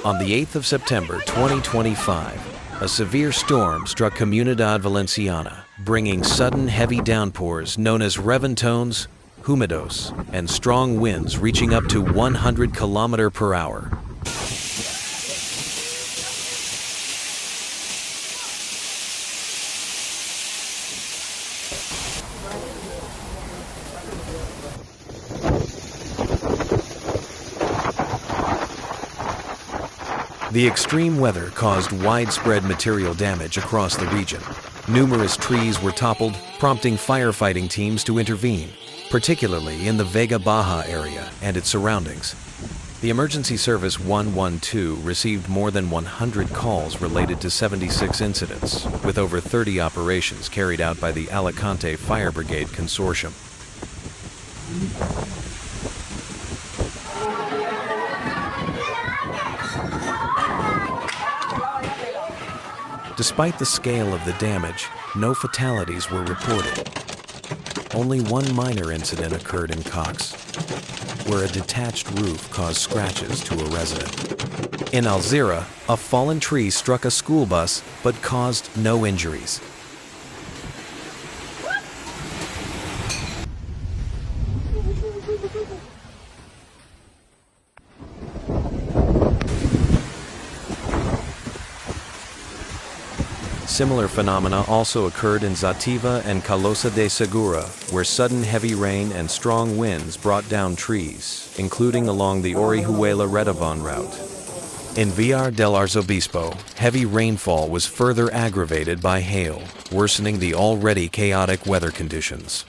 On the 8th of September 2025, a severe storm struck Comunidad Valenciana, bringing sudden heavy downpours known as reventones, húmedos, and strong winds reaching up to 100 km/h. The extreme weather caused widespread material damage across the region. Numerous trees were toppled, prompting firefighting teams to intervene, particularly in the Vega Baja area and its surroundings. The Emergency Service 112 received more than 100 calls related to 76 incidents, with over 30 operations carried out by the Alicante Fire Brigade Consortium. Despite the scale of the damage, no fatalities were reported. Only one minor incident occurred in Cox, where a detached roof caused scratches to a resident. In Alzira, a fallen tree struck a school bus but caused no injuries. Similar phenomena also occurred in Xàtiva and Callosa de Segura, where sudden heavy rain and strong winds brought down trees, including along the Orihuela-Redavon route. In Villar del Arzobispo, heavy rainfall was further aggravated by hail, worsening the already chaotic weather conditions.